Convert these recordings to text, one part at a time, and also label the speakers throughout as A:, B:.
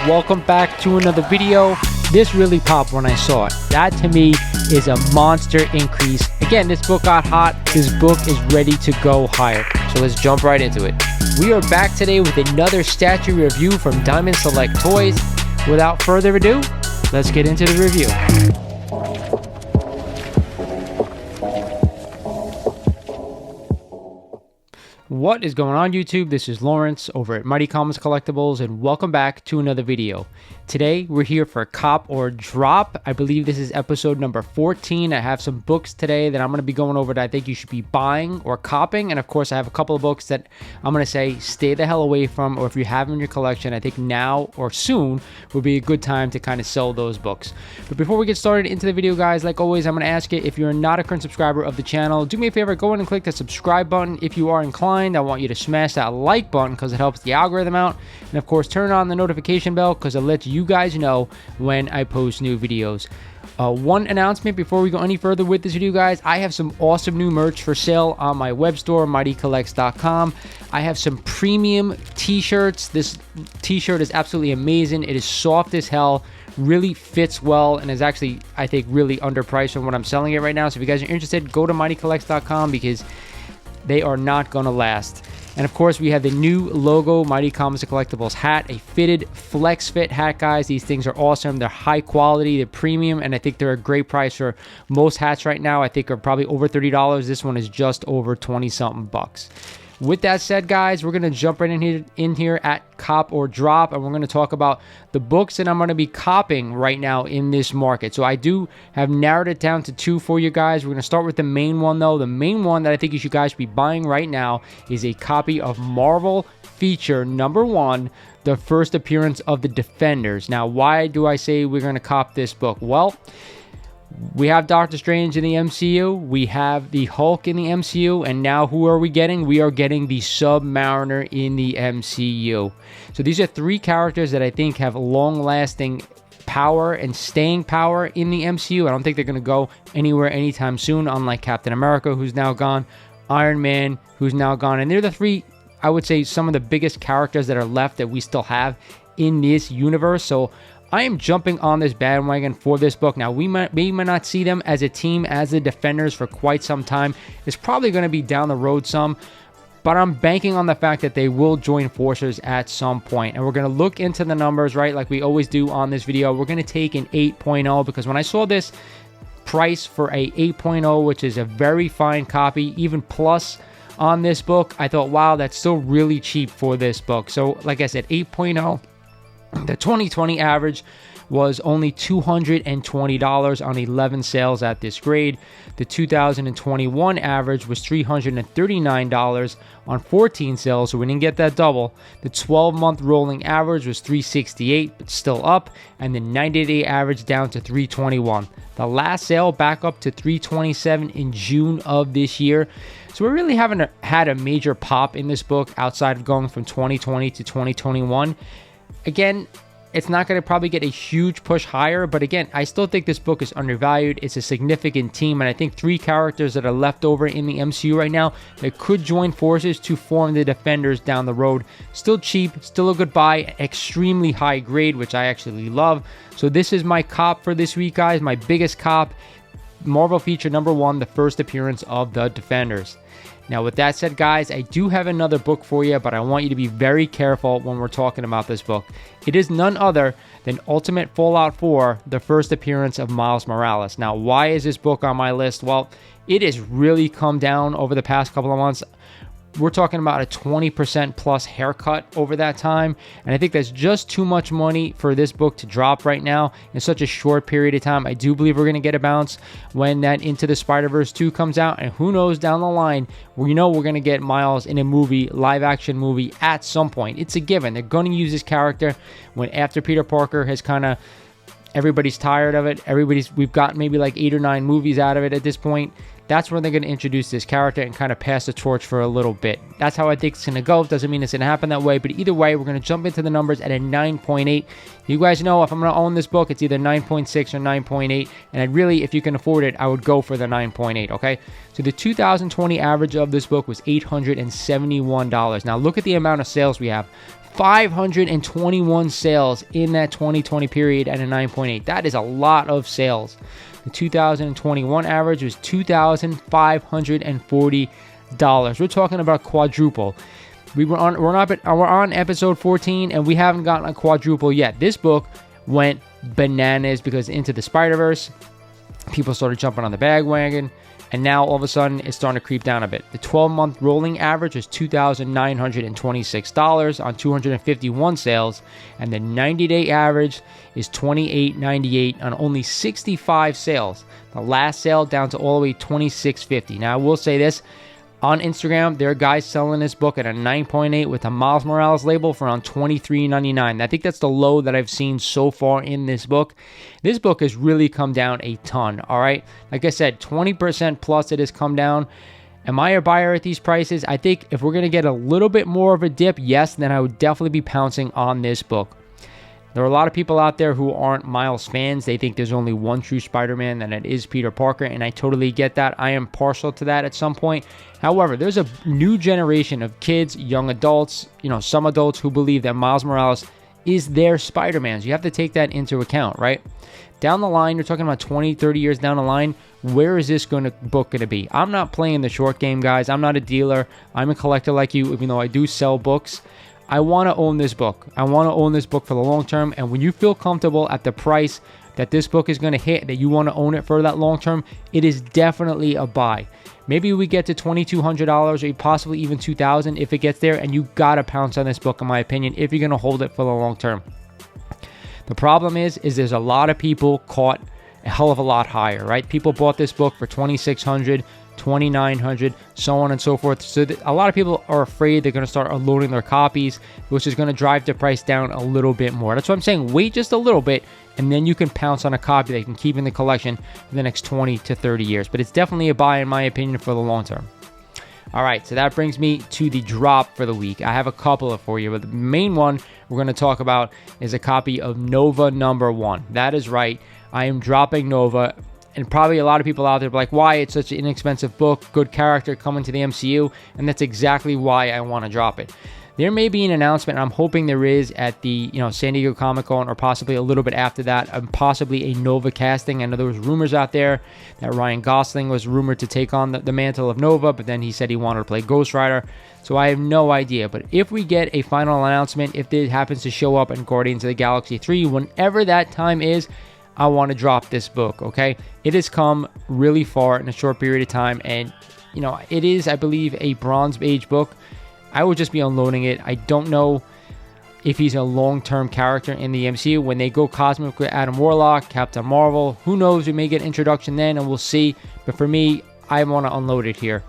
A: welcome back to another video. This really popped when I saw it. That to me is a monster increase. Again, this book got hot. This book is ready to go higher.
B: So let's jump right into it.
A: We are back today with another statue review from Diamond Select Toys. Without further ado, let's get into the review. What is going on, YouTube? This is Lawrence over at Mighty Comics Collectibles, and welcome back to another video. Today, we're here for Cop or Drop. I believe this is episode number 14. I have some books today that I'm going to be going over that I think you should be buying or copping. And of course, I have a couple of books that I'm going to say stay the hell away from, or if you have them in your collection, I think now or soon will be a good time to kind of sell those books. But before we get started into the video, guys, like always, I'm going to ask you, if you're not a current subscriber of the channel, do me a favor, go ahead and click the subscribe button. If you are inclined, I want you to smash that like button because it helps the algorithm out. And of course, turn on the notification bell because it lets you guys know when I post new videos. One announcement before we go any further with this video, guys. I have some awesome new merch for sale on my web store, mightycollects.com. I have some premium t-shirts. This t-shirt is absolutely amazing. It is soft as hell, really fits well, and is actually, I think, really underpriced from what I'm selling it right now. So if you guys are interested, go to mightycollects.com because they are not going to last. And of course, we have the new logo Mighty Comics Collectibles hat, a fitted flex fit hat, guys. These things are awesome. They're high quality, they're premium, and I think they're a great price for most hats right now. I think are probably over $30. This one is just over 20 something bucks. With that said, guys, we're going to jump right in here at Cop or Drop, and we're going to talk about the books that I'm going to be copping right now in this market. So I do have narrowed it down to two for you guys. We're going to start with the main one, though. The main one that I think you guys should be buying right now is a copy of Marvel Feature #1, the first appearance of the Defenders. Now, why do I say we're going to cop this book? Well, we have Doctor Strange in the MCU, we have the Hulk in the MCU, and now who are we getting? We are getting the Submariner in the MCU. So these are three characters that I think have long-lasting power and staying power in the MCU. I don't think they're going to go anywhere anytime soon, unlike Captain America, who's now gone, Iron Man, who's now gone, and they're the three, I would say, some of the biggest characters that are left that we still have in this universe. So I am jumping on this bandwagon for this book. Now, we might not see them as a team as the Defenders for quite some time. It's probably going to be down the road some, but I'm banking on the fact that they will join forces at some point. And we're going to look into the numbers, right, like we always do on this video. We're going to take an 8.0 because when I saw this price for a 8.0, which is a very fine copy, even plus on this book, I thought, wow, that's still really cheap for this book. So, like I said, 8.0. The 2020 average was only $220 on 11 sales at this grade. The 2021 average was $339 on 14 sales, so we didn't get that double. The 12-month rolling average was $368, but still up, and the 90-day average down to $321. The last sale back up to $327 in June of this year. So we really haven't had a major pop in this book outside of going from 2020 to 2021. Again, it's not going to probably get a huge push higher, but again, I still think this book is undervalued. It's a significant team, and I think three characters that are left over in the MCU right now that could join forces to form the Defenders down the road. Still cheap, still a good buy, extremely high grade, which I actually love. So this is my cop for this week, guys. My biggest cop, Marvel Feature #1, the first appearance of the Defenders. Now, with that said, guys, I do have another book for you, but I want you to be very careful when we're talking about this book. It is none other than Ultimate Fallout 4, the first appearance of Miles Morales. Now, why is this book on my list? Well, it has really come down over the past couple of months. We're talking about a 20% plus haircut over that time. And I think that's just too much money for this book to drop right now in such a short period of time. I do believe we're going to get a bounce when that Into the Spider-Verse 2 comes out. And who knows down the line, we know we're going to get Miles in a movie, live action movie at some point. It's a given. They're going to use this character when after Peter Parker has kind of, everybody's tired of it. We've got maybe like 8 or 9 movies out of it at this point. that's when they're going to introduce this character and kind of pass the torch for a little bit. That's how I think it's going to go. Doesn't mean it's going to happen that way, but either way, we're going to jump into the numbers at a 9.8. You guys know if I'm going to own this book, it's either 9.6 or 9.8, and I'd really, if you can afford it, I would go for the 9.8, okay? So the 2020 average of this book was $871. Now look at the amount of sales we have. 521 sales in that 2020 period at a 9.8. That is a lot of sales. The 2021 average was $2,540. We're talking about quadruple. We're on episode 14 and we haven't gotten a quadruple yet. This book went bananas because Into the Spider-Verse, people started jumping on the bandwagon. And now all of a sudden it's starting to creep down a bit. The 12-month rolling average is $2,926 on 251 sales, and the 90-day average is $28.98 on only 65 sales. The last sale down to all the way $26.50. Now I will say this. On Instagram, there are guys selling this book at a 9.8 with a Miles Morales label for around $23.99. I think that's the low that I've seen so far in this book. This book has really come down a ton, all right? Like I said, 20% plus it has come down. Am I a buyer at these prices? I think if we're going to get a little bit more of a dip, yes, then I would definitely be pouncing on this book. There are a lot of people out there who aren't Miles fans. They think there's only one true Spider-Man, and it is Peter Parker, and I totally get that. I am partial to that at some point. However, there's a new generation of kids, young adults, some adults who believe that Miles Morales is their Spider-Man. So you have to take that into account, right? Down the line, you're talking about 20, 30 years down the line, where is this book going to be? I'm not playing the short game, guys. I'm not a dealer. I'm a collector like you, even though I do sell books. I want to own this book. I want to own this book for the long term. And when you feel comfortable at the price that this book is going to hit, that you want to own it for that long term, it is definitely a buy. Maybe we get to $2,200 or possibly even $2,000 if it gets there, and you got to pounce on this book, in my opinion, if you're going to hold it for the long term. The problem is there's a lot of people caught a hell of a lot higher, right? People bought this book for $2,600, $2,900, so on and so forth. So a lot of people are afraid they're going to start unloading their copies, which is going to drive the price down a little bit more. That's what I'm saying. Wait just a little bit, and then you can pounce on a copy that you can keep in the collection for the next 20 to 30 years. But it's definitely a buy, in my opinion, for the long term. All right, so that brings me to the drop for the week. I have a couple of for you, but the main one we're going to talk about is a copy of Nova #1. That is right. I am dropping Nova. And probably a lot of people out there are like, why? It's such an inexpensive book, good character coming to the MCU, and that's exactly why I want to drop it. There may be an announcement, and I'm hoping there is at the San Diego Comic-Con or possibly a little bit after that, possibly a Nova casting. I know there was rumors out there that Ryan Gosling was rumored to take on the mantle of Nova, but then he said he wanted to play Ghost Rider. So I have no idea. But if we get a final announcement, if it happens to show up in Guardians of the Galaxy 3, whenever that time is, I want to drop this book, okay? It has come really far in a short period of time, and, it is, I believe, a Bronze Age book. I would just be unloading it. I don't know if he's a long-term character in the MCU. When they go cosmic with Adam Warlock, Captain Marvel, who knows? We may get introduction then, and we'll see. But for me, I want to unload it here.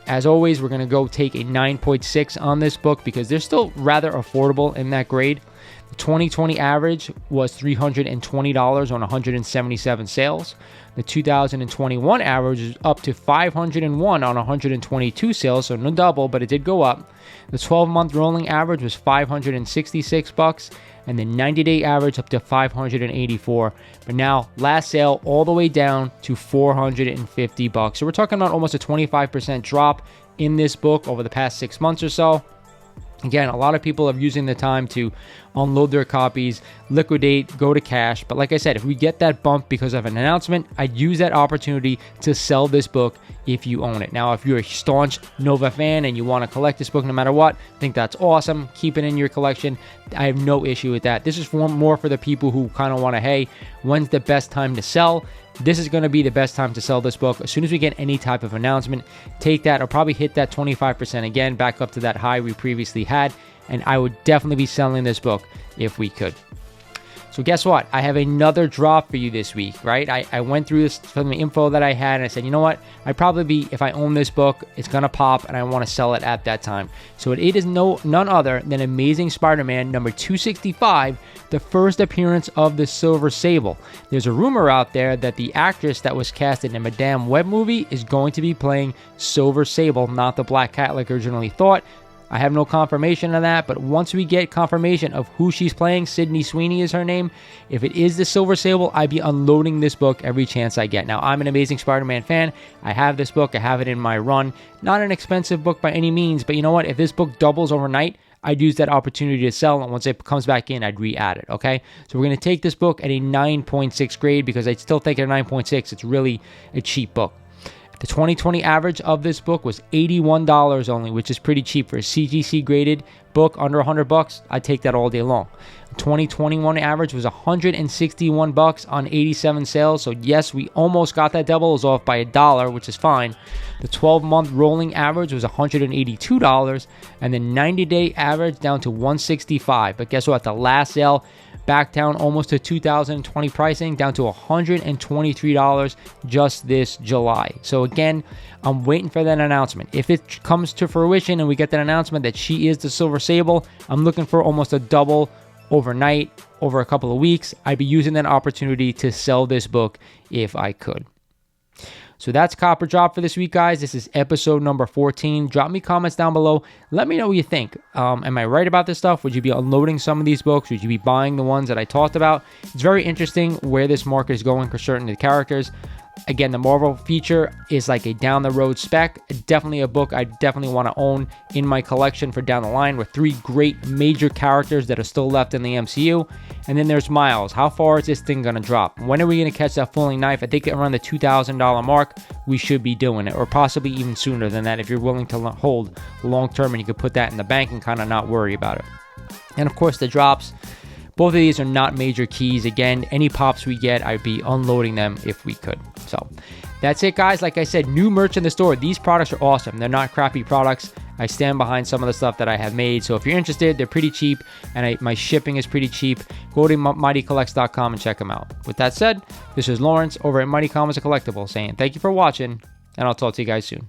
A: As always, we're going to go take a 9.6 on this book because they're still rather affordable in that grade. The 2020 average was $320 on 177 sales. The 2021 average is up to $501 on 122 sales, so no double, but it did go up. The 12-month rolling average was $566, and the 90-day average up to $584. But now, last sale all the way down to $450. So we're talking about almost a 25% drop in this book over the past 6 months or so. Again, a lot of people are using the time to unload their copies, liquidate, go to cash. But like I said, if we get that bump because of an announcement, I'd use that opportunity to sell this book if you own it. Now, if you're a staunch Nova fan and you want to collect this book no matter what, I think that's awesome. Keep it in your collection. I have no issue with that. This is more for the people who kind of want to, hey, when's the best time to sell? This is going to be the best time to sell this book. As soon as we get any type of announcement, take that. I'll probably hit that 25% again, back up to that high we previously had. And I would definitely be selling this book if we could. So guess what? I have another drop for you this week, right? I went through this from the info that I had, and I said, you know what? I'd probably be, if I own this book, it's going to pop, and I want to sell it at that time. So it is none other than Amazing Spider-Man number 265, the first appearance of the Silver Sable. There's a rumor out there that the actress that was cast in the Madame Web movie is going to be playing Silver Sable, not the Black Cat like originally thought. I have no confirmation on that, but once we get confirmation of who she's playing, Sydney Sweeney is her name. If it is the Silver Sable, I'd be unloading this book every chance I get. Now, I'm an Amazing Spider-Man fan. I have this book. I have it in my run. Not an expensive book by any means, but you know what? If this book doubles overnight, I'd use that opportunity to sell, and once it comes back in, I'd re-add it, okay? So we're going to take this book at a 9.6 grade because I still think at a 9.6, it's really a cheap book. The 2020 average of this book was $81 only, which is pretty cheap for a CGC graded book under $100. I'd take that all day long. The 2021 average was $161 on 87 sales. So yes, we almost got that double. It was off by $1, which is fine. The 12-month rolling average was $182, and the 90-day average down to $165. But guess what? The last sale back down almost to 2020 pricing, down to $123 just this July. So again, I'm waiting for that announcement. If it comes to fruition and we get that announcement that she is the Silver Sable, I'm looking for almost a double overnight, over a couple of weeks. I'd be using that opportunity to sell this book if I could. So that's Copper Drop for this week, guys. This is episode number 14. Drop me comments down below. Let me know what you think. Am I right about this stuff? Would you be unloading some of these books? Would you be buying the ones that I talked about? It's very interesting where this market is going for certain of the characters. Again, the Marvel feature is like a down-the-road spec. Definitely a book I definitely want to own in my collection for down the line, with 3 great major characters that are still left in the MCU. And then there's Miles. How far is this thing going to drop? When are we going to catch that falling knife? I think around the $2,000 mark, we should be doing it, or possibly even sooner than that if you're willing to hold long-term and you could put that in the bank and kind of not worry about it. And of course, the drops. Both of these are not major keys. Again, any pops we get, I'd be unloading them if we could. So that's it, guys. Like I said, new merch in the store. These products are awesome. They're not crappy products. I stand behind some of the stuff that I have made. So if you're interested, they're pretty cheap, and my shipping is pretty cheap. Go to mightycollects.com and check them out. With that said, this is Lawrence over at Mighty Comics and Collectibles saying thank you for watching, and I'll talk to you guys soon.